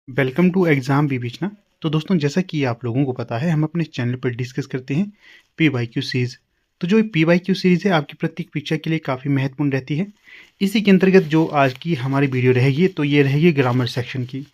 Welcome to exam विवेचना। तो दोस्तों, जैसा कि आप लोगों को पता है, हम अपने चैनल पर डिस्कस करते हैं पी वाई क्यू सीरीज़। तो जो पी वाई क्यू सीरीज़ है आपकी प्रत्येक परीक्षा के लिए काफ़ी महत्वपूर्ण रहती है। इसी के अंतर्गत जो आज की हमारी वीडियो रहेगी, तो ये रहेगी ग्रामर सेक्शन की।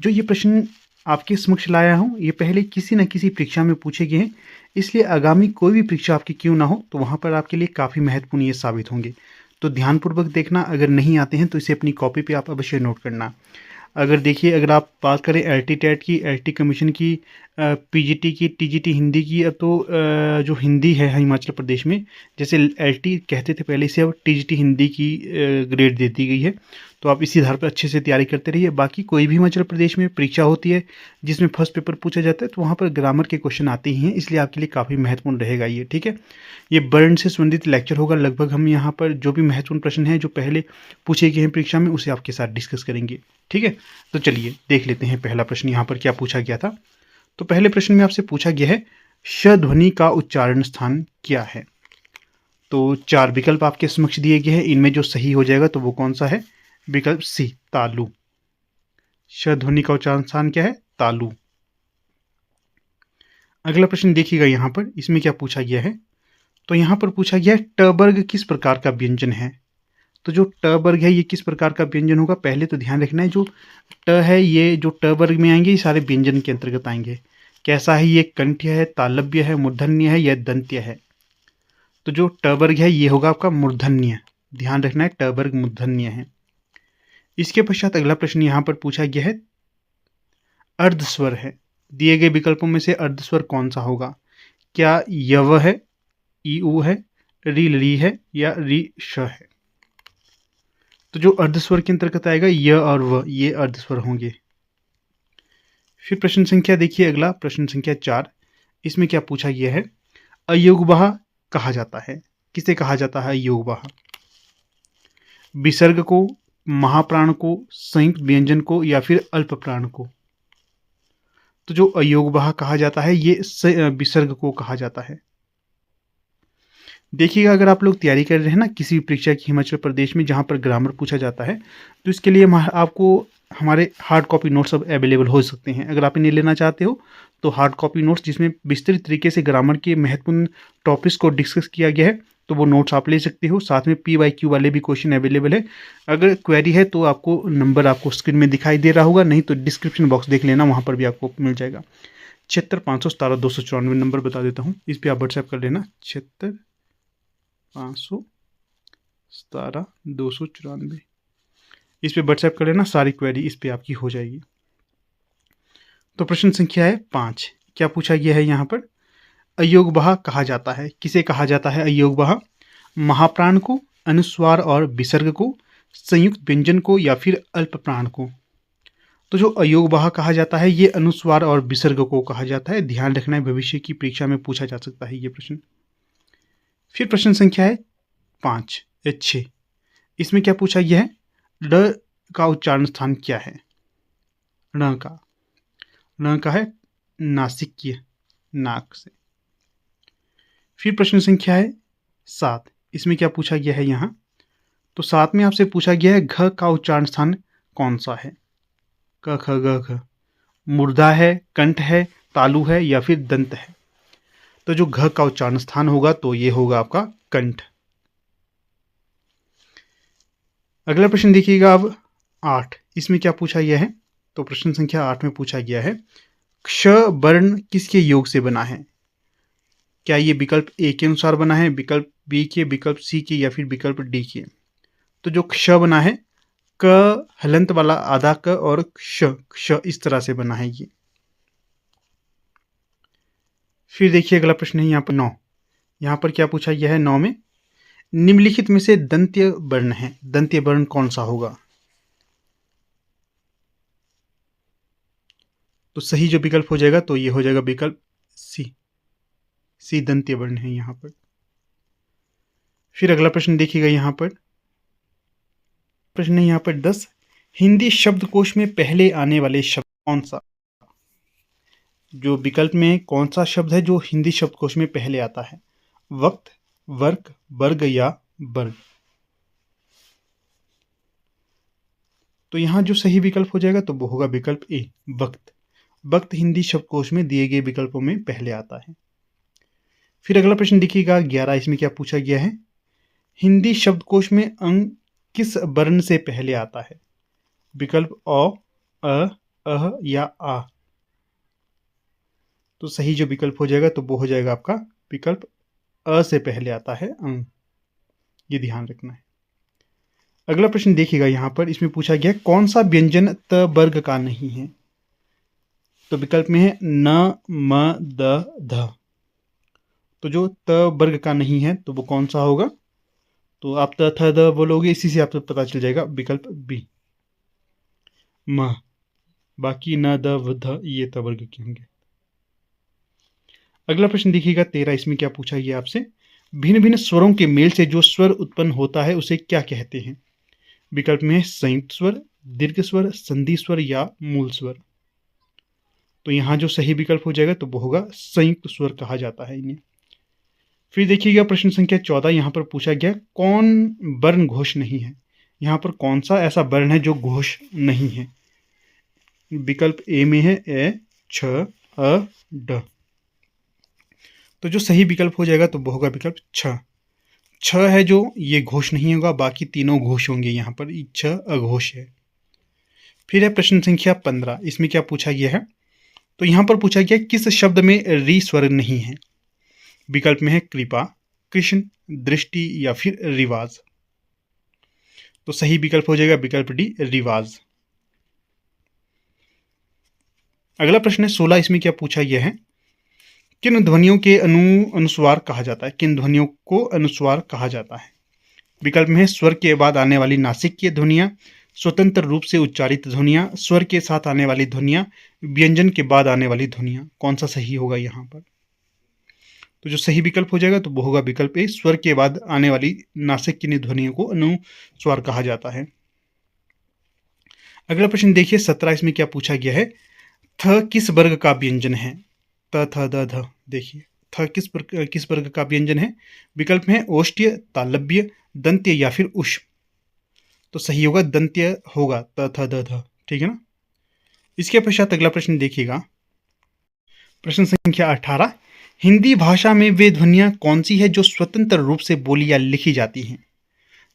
जो ये प्रश्न आपके समक्ष लाया हूँ, ये पहले किसी न किसी परीक्षा में पूछे गए हैं, इसलिए आगामी कोई भी परीक्षा आपकी क्यों ना हो, तो वहाँ पर आपके लिए काफ़ी महत्वपूर्ण ये साबित होंगे। तो ध्यानपूर्वक देखना, अगर नहीं आते हैं तो इसे अपनी कॉपी पे आप अवश्य नोट करना। अगर आप बात करें एलटी टेट की, एलटी कमीशन की, पीजीटी की, टीजीटी हिंदी की, अब तो जो हिंदी है हिमाचल प्रदेश में, जैसे एलटी कहते थे पहले से, अब टीजीटी हिंदी की ग्रेड दे दी गई है। तो आप इसी आधार पर अच्छे से तैयारी करते रहिए। बाकी कोई भी हिमाचल प्रदेश में परीक्षा होती है जिसमें फर्स्ट पेपर पूछा जाता है, तो वहाँ पर ग्रामर के क्वेश्चन आते ही हैं, इसलिए आपके लिए काफ़ी महत्वपूर्ण रहेगा ये। ठीक है, ये बर्न से संबंधित लेक्चर होगा। लगभग हम यहाँ पर जो भी महत्वपूर्ण प्रश्न हैं जो पहले पूछे गए हैं परीक्षा में, उसे आपके साथ डिस्कस करेंगे। ठीक है, तो चलिए देख लेते हैं पहला प्रश्न यहाँ पर क्या पूछा गया था। तो पहले प्रश्न में आपसे पूछा गया है, श ध्वनि का उच्चारण स्थान क्या है। तो चार विकल्प आपके समक्ष दिए गए हैं, इनमें जो सही हो जाएगा तो वो कौन सा है? विकल्प सी, तालु। श ध्वनि का उच्चारण स्थान क्या है? तालु। अगला प्रश्न देखिएगा यहाँ पर, इसमें क्या पूछा गया है। तो यहाँ पर पूछा गया है, ट वर्ग किस प्रकार का व्यंजन है। तो जो ट वर्ग है ये किस प्रकार का व्यंजन होगा, पहले तो ध्यान रखना है। जो ट है, ये जो ट वर्ग में आएंगे, ये सारे व्यंजन के अंतर्गत आएंगे। कैसा है ये? कंठ्य है, तालव्य है, मूर्धन्य है या दंत्य है। तो जो ट वर्ग है ये होगा आपका मूर्धन्य। ध्यान रखना है, ट वर्ग मूर्धन्य है। इसके पश्चात अगला प्रश्न यहाँ पर पूछा गया है, अर्धस्वर है, दिए गए विकल्पों में से अर्धस्वर कौन सा होगा। क्या यव है, ई उ है, री ली है या री श है। तो जो अर्धस्वर के अंतर्गत आएगा य और व, ये अर्धस्वर होंगे। फिर प्रश्न संख्या देखिए, अगला प्रश्न संख्या 4। इसमें क्या पूछा गया है, अयोगवाह कहा जाता है। किसे कहा जाता है अयोगवाह? विसर्ग को, महाप्राण को, संयुक्त व्यंजन को या फिर अल्प प्राण को। तो जो अयोगवाह कहा जाता है ये विसर्ग को कहा जाता है। देखिएगा, अगर आप लोग तैयारी कर रहे हैं ना किसी भी परीक्षा की हिमाचल प्रदेश में जहाँ पर ग्रामर पूछा जाता है, तो इसके लिए आपको हमारे हार्ड कॉपी नोट्स अब अवेलेबल हो सकते हैं। अगर आप इन्हें लेना चाहते हो तो हार्ड कॉपी नोट्स, जिसमें विस्तृत तरीके से ग्रामर के महत्वपूर्ण टॉपिक्स को डिस्कस किया गया है, तो वो नोट्स आप ले सकते हो। साथ में पी वाई क्यू वाले भी क्वेश्चन अवेलेबल है। अगर क्वेरी है तो आपको नंबर आपको स्क्रीन में दिखाई दे रहा होगा, नहीं तो डिस्क्रिप्शन बॉक्स देख लेना, वहाँ पर भी आपको मिल जाएगा। 76 517 294 नंबर बता देता हूँ, इस पर आप व्हाट्सएप कर लेना। 76 517 294, इस पे व्हाट्सएप कर लेना, सारी क्वेरी इस पे आपकी हो जाएगी। तो प्रश्न संख्या है 5, क्या पूछा गया है यहाँ पर, अयोगवाह कहा जाता है। किसे कहा जाता है अयोगवाह? महाप्राण को, अनुस्वार और विसर्ग को, संयुक्त व्यंजन को या फिर अल्प प्राण को। तो जो अयोगवाह कहा जाता है ये अनुस्वार और विसर्ग को कहा जाता है। ध्यान रखना है, भविष्य की परीक्षा में पूछा जा सकता है ये प्रश्न। फिर प्रश्न संख्या है 6, इसमें क्या पूछा गया है, ड का उच्चारण स्थान क्या है। ण का है नासिक्य, नाक से। फिर प्रश्न संख्या है 7, इसमें क्या पूछा गया है यहाँ। तो 7 में आपसे पूछा गया है, घ का उच्चारण स्थान कौन सा है। क ख ग घ, मूर्धा है, कंठ है, तालु है या फिर दंत है। तो जो घ का उच्चारण स्थान होगा तो ये होगा आपका कंठ। अगला प्रश्न देखिएगा अब 8, इसमें क्या पूछा गया है। तो प्रश्न संख्या 8 में पूछा गया है, क्ष वर्ण किसके योग से बना है। क्या ये विकल्प ए के अनुसार बना है, विकल्प बी के, विकल्प सी के या फिर विकल्प डी के। तो जो क्ष बना है, क हलंत वाला आधा क और क्ष इस तरह से बना है ये। फिर देखिए अगला प्रश्न है यहाँ पर 9, यहाँ पर क्या पूछा गया है 9 में, निम्नलिखित में से दंत्य वर्ण है, दंत्य वर्ण कौन सा होगा। तो सही जो विकल्प हो जाएगा तो ये हो जाएगा विकल्प सी दंत्य वर्ण है यहाँ पर। फिर अगला प्रश्न देखिएगा, यहाँ पर प्रश्न है यहाँ पर 10, हिंदी शब्दकोश में पहले आने वाले शब्द कौन सा। जो विकल्प में कौन सा शब्द है जो हिंदी शब्दकोश में पहले आता है, वक्त, वर्क, वर्ग या वर्ग। तो यहाँ जो सही विकल्प हो जाएगा तो वो होगा विकल्प ए, वक्त। वक्त हिंदी शब्दकोश में दिए गए विकल्पों में पहले आता है। फिर अगला प्रश्न देखिएगा 11, इसमें क्या पूछा गया है, हिंदी शब्दकोश में अंग किस वर्ण से पहले आता है? विकल्प अ, अह या आ। तो सही जो विकल्प हो जाएगा तो वो हो जाएगा आपका विकल्प अ से पहले आता है अंग, ये ध्यान रखना है। अगला प्रश्न देखिएगा यहाँ पर, इसमें पूछा गया कौन सा व्यंजन त वर्ग का नहीं है? तो विकल्प में है न, म, द, ध। तो जो त वर्ग का नहीं है तो वो कौन सा होगा? तो आप त, थ, द बोलोगे, इसी से आपको पता चल जाएगा, विकल्प बी, म। बाकी न, द, व, ध ये त वर्ग के होंगे। अगला प्रश्न देखिएगा 13, इसमें क्या पूछा गया आपसे, भिन्न भिन्न स्वरों के मेल से जो स्वर उत्पन्न होता है उसे क्या कहते हैं? विकल्प में है संयुक्त स्वर, दीर्घ स्वर, संधि स्वर या मूल स्वर। तो यहाँ जो सही विकल्प हो जाएगा तो वो होगा संयुक्त स्वर कहा जाता है इन्हें। फिर देखिएगा प्रश्न संख्या 14, यहाँ पर पूछा गया कौन वर्ण घोष नहीं है? यहाँ पर कौन सा ऐसा वर्ण है जो घोष नहीं है? विकल्प ए में है ए, छ, अ, ड। तो जो सही विकल्प हो जाएगा तो वो होगा विकल्प छ। छ है जो ये घोष नहीं होगा, बाकी तीनों घोष होंगे, यहाँ पर छ अघोष है। फिर है प्रश्न संख्या 15, इसमें क्या पूछा गया है, तो यहाँ पर पूछा गया किस शब्द में री स्वर नहीं है? विकल्प में है कृपा, कृष्ण, दृष्टि या फिर रिवाज। तो सही विकल्प हो जाएगा विकल्प डी, रिवाज। अगला प्रश्न है 16, इसमें क्या पूछा गया है, किन ध्वनियों के अनुस्वार कहा जाता है? किन ध्वनियों को अनुस्वार कहा जाता है? विकल्प में है स्वर के बाद आने वाली नासिकीय ध्वनियां, स्वतंत्र रूप से उच्चारित ध्वनियां, स्वर के साथ आने वाली ध्वनियां, व्यंजन के बाद आने वाली ध्वनियां। कौन सा सही होगा यहाँ पर? तो जो सही विकल्प हो जाएगा तो वो होगा विकल्प ए, स्वर के बाद आने वाली नासिकीय ध्वनियों को अनुस्वार कहा जाता है। अगला प्रश्न देखिए 17, इसमें क्या पूछा गया है, थ किस वर्ग का व्यंजन है? त, थ, द, ध। देखिए थ किस वर्ग का व्यंजन है? विकल्प में है ओष्ठ्य, तालव्य, दंत्य या फिर उष्म। तो सही होगा दंत्य होगा, त, थ, द, ध। ठीक है ना। इसके पश्चात अगला प्रश्न देखिएगा, प्रश्न संख्या 18, हिंदी भाषा में वे ध्वनियां कौन सी है जो स्वतंत्र रूप से बोली या लिखी जाती हैं?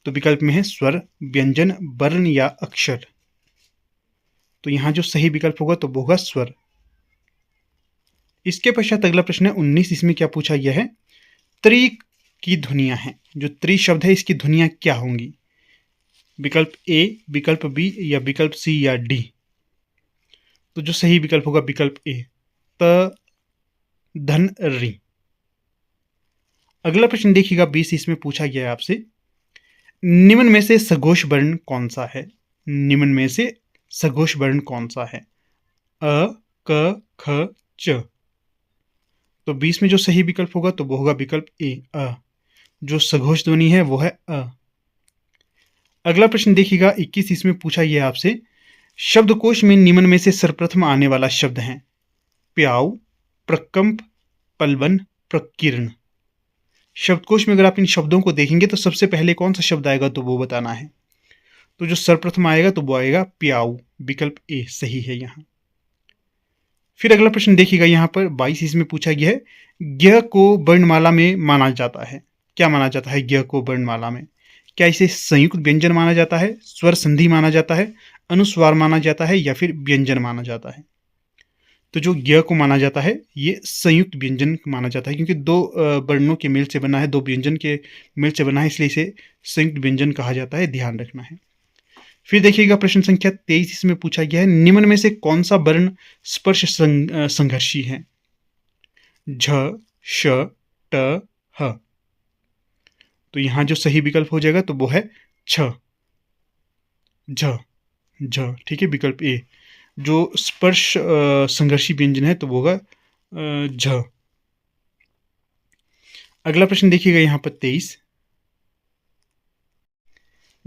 तो विकल्प में है स्वर, व्यंजन, वर्ण या अक्षर। तो यहां जो सही विकल्प होगा तो वो होगा स्वर। इसके पश्चात अगला प्रश्न है 19, इसमें क्या पूछा गया है, त्रि की ध्वनियां हैं, जो त्रि शब्द है इसकी ध्वनियां क्या होंगी? विकल्प ए, विकल्प बी या विकल्प सी या डी। तो जो सही विकल्प होगा विकल्प ए, त, धन, रि। अगला प्रश्न देखिएगा 20, इसमें पूछा गया है आपसे, निम्न में से सघोष वर्ण कौन सा है? निम्न में से सघोष वर्ण कौन सा है? अ, क, ख, च। तो 20 में जो सही विकल्प होगा तो वो होगा विकल्प ए, अ। जो सघोष ध्वनि है वो है अ। अगला प्रश्न देखिएगा 21, इसमें पूछा गया आपसे, शब्दकोश में निम्न में से सर्वप्रथम आने वाला शब्द है? प्याऊ, प्रकंप, पलवन, प्रकीर्ण। शब्दकोश में अगर आप इन शब्दों को देखेंगे तो सबसे पहले कौन सा शब्द आएगा तो वो बताना है। तो जो सर्वप्रथम आएगा तो वो आएगा प्याऊ, विकल्प ए सही है यहाँ। फिर अगला प्रश्न देखिएगा यहाँ पर 22, इसमें पूछा गया है, ज्ञ को वर्णमाला में माना जाता है? क्या माना जाता है ज्ञ को वर्णमाला में? क्या इसे संयुक्त व्यंजन माना जाता है, स्वर संधि माना जाता है, अनुस्वार माना जाता है या फिर व्यंजन माना जाता है? तो जो ज्ञ को माना जाता है ये संयुक्त व्यंजन माना जाता है, क्योंकि दो वर्णों के मेल से बना है, दो व्यंजन के मेल से बना है, इसलिए इसे संयुक्त व्यंजन कहा जाता है, ध्यान रखना है। फिर देखिएगा प्रश्न संख्या 23, इसमें पूछा गया है, निम्न में से कौन सा वर्ण स्पर्श संघर्षी है? झ, श, ट, ह। तो यहां जो सही विकल्प हो जाएगा तो वो है छ, झ, झ। ठीक है, विकल्प ए। जो स्पर्श संघर्षी व्यंजन है तो वो होगा झ। अगला प्रश्न देखिएगा यहाँ पर 23,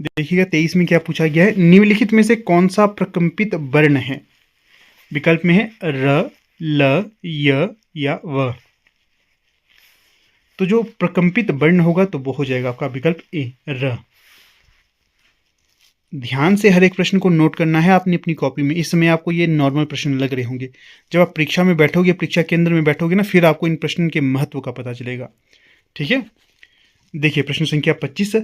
देखिएगा 23 में क्या पूछा गया है, निम्नलिखित में से कौन सा प्रकंपित वर्ण है? विकल्प में है र, ल, य या व। तो जो प्रकंपित वर्ण होगा तो वो हो जाएगा आपका विकल्प ए, र। ध्यान से हर एक प्रश्न को नोट करना है आपने अपनी कॉपी में। इस समय आपको ये नॉर्मल प्रश्न लग रहे होंगे, जब आप परीक्षा में बैठोगे, परीक्षा केंद्र में बैठोगे ना, फिर आपको इन प्रश्न के महत्व का पता चलेगा। ठीक है, देखिए प्रश्न संख्या 25,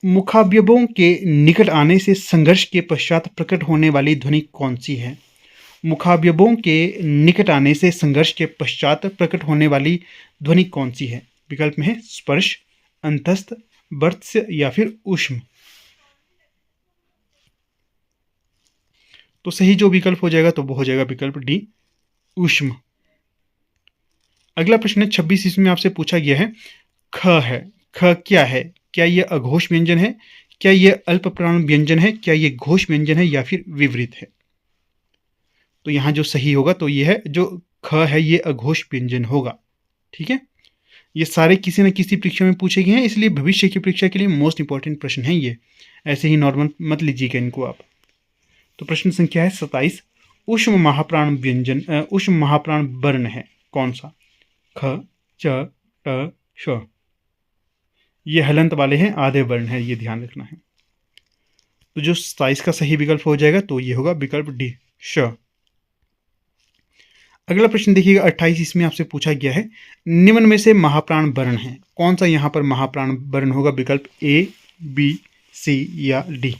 मुखावयवों के निकट आने से संघर्ष के पश्चात प्रकट होने वाली ध्वनि कौन सी है? मुखावयवों के निकट आने से संघर्ष के पश्चात प्रकट होने वाली ध्वनि कौन सी है? विकल्प में है स्पर्श, अंतस्थ, वर्त्स्य या फिर ऊष्म। तो सही जो विकल्प हो जाएगा तो वो हो जाएगा विकल्प डी, ऊष्म। अगला प्रश्न है 26, इसमें आपसे पूछा गया है ख है। ख क्या है? क्या ये अघोष व्यंजन है? क्या ये अल्प प्राण व्यंजन है? क्या ये घोष व्यंजन है या फिर विपरीत है? तो यहां जो सही होगा तो ये है जो ख है, ये अघोष व्यंजन होगा। ठीक है, ये सारे किसी न किसी परीक्षा में पूछे गए हैं, इसलिए भविष्य की परीक्षा के लिए मोस्ट इंपॉर्टेंट प्रश्न है ये। ऐसे ही नॉर्मल मत लीजिएगा इनको आप। तो प्रश्न संख्या है 27, ऊष्म महाप्राण व्यंजन ऊष्म महाप्राण वर्ण है कौन सा? ख, च, ट, श। ये हलंत वाले हैं, आधे वर्ण है, ये ध्यान रखना है। तो जो 27 का सही विकल्प हो जाएगा तो ये होगा विकल्प डी, श। अगला प्रश्न देखिएगा 28, इसमें आपसे पूछा गया है निम्न में से महाप्राण वर्ण है कौन सा? यहाँ पर महाप्राण वर्ण होगा विकल्प ए, बी, सी या डी।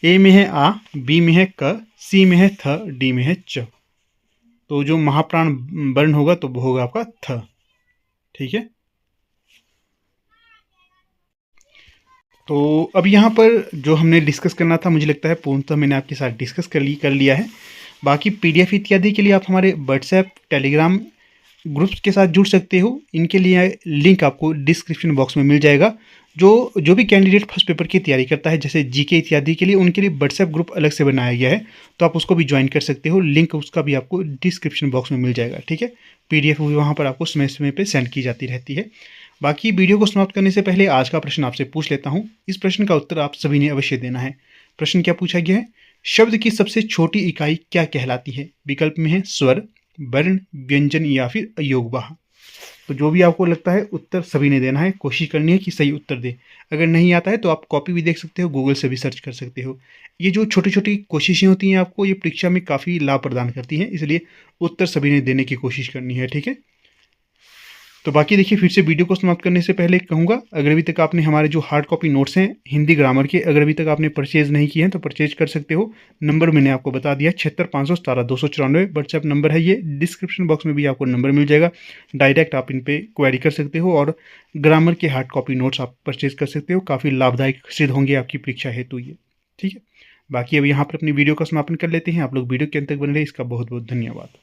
ए में है आ, बी में है क, सी में है थ, डी में है च। तो जो महाप्राण वर्ण होगा तो वो होगा आपका थ। ठीक है, तो अब यहाँ पर जो हमने डिस्कस करना था, मुझे लगता है पूर्णतः मैंने आपके साथ डिस्कस कर लिया है। बाकी पीडीएफ इत्यादि के लिए आप हमारे व्हाट्सएप, टेलीग्राम ग्रुप्स के साथ जुड़ सकते हो। इनके लिए लिंक आपको डिस्क्रिप्शन बॉक्स में मिल जाएगा। जो भी कैंडिडेट फर्स्ट पेपर की तैयारी करता है, जैसे जीके इत्यादि के लिए, उनके लिए व्हाट्सएप ग्रुप अलग से बनाया गया है, तो आप उसको भी ज्वाइन कर सकते हो। लिंक उसका भी आपको डिस्क्रिप्शन बॉक्स में मिल जाएगा। ठीक है, पीडीएफ भी वहाँ पर आपको समय समय पर सेंड की जाती रहती है। बाकी वीडियो को समाप्त करने से पहले आज का प्रश्न आपसे पूछ लेता हूँ। इस प्रश्न का उत्तर आप सभी ने अवश्य देना है। प्रश्न क्या पूछा गया है? शब्द की सबसे छोटी इकाई क्या कहलाती है? विकल्प में है स्वर, वर्ण, व्यंजन या फिर अयोगवाह। तो जो भी आपको लगता है उत्तर सभी ने देना है, कोशिश करनी है कि सही उत्तर दे। अगर नहीं आता है तो आप कॉपी भी देख सकते हो, गूगल से भी सर्च कर सकते हो। ये जो छोटी छोटी कोशिशें होती हैं आपको ये परीक्षा में काफ़ी लाभ प्रदान करती हैं, इसलिए उत्तर सभी ने देने की कोशिश करनी है। ठीक है, तो बाकी देखिए फिर से वीडियो को समाप्त करने से पहले कहूँगा, अगर अभी तक आपने हमारे जो हार्ड कॉपी नोट्स हैं हिंदी ग्रामर के, अगर अभी तक आपने परचेज नहीं किए हैं तो परचेज कर सकते हो। नंबर मैंने आपको बता दिया 76 517 294 व्हाट्सएप नंबर है ये। डिस्क्रिप्शन बॉक्स में भी आपको नंबर मिल जाएगा, डायरेक्ट आप इन पर क्वेरी कर सकते हो और ग्रामर के हार्ड कॉपी नोट्स आप परचेज कर सकते हो। काफ़ी लाभदायक सिद्ध होंगे आपकी परीक्षा हेतु ये। ठीक है, बाकी अब यहाँ पर अपनी वीडियो का समापन कर लेते हैं। आप लोग वीडियो के अंत तक बने रहे, इसका बहुत बहुत धन्यवाद।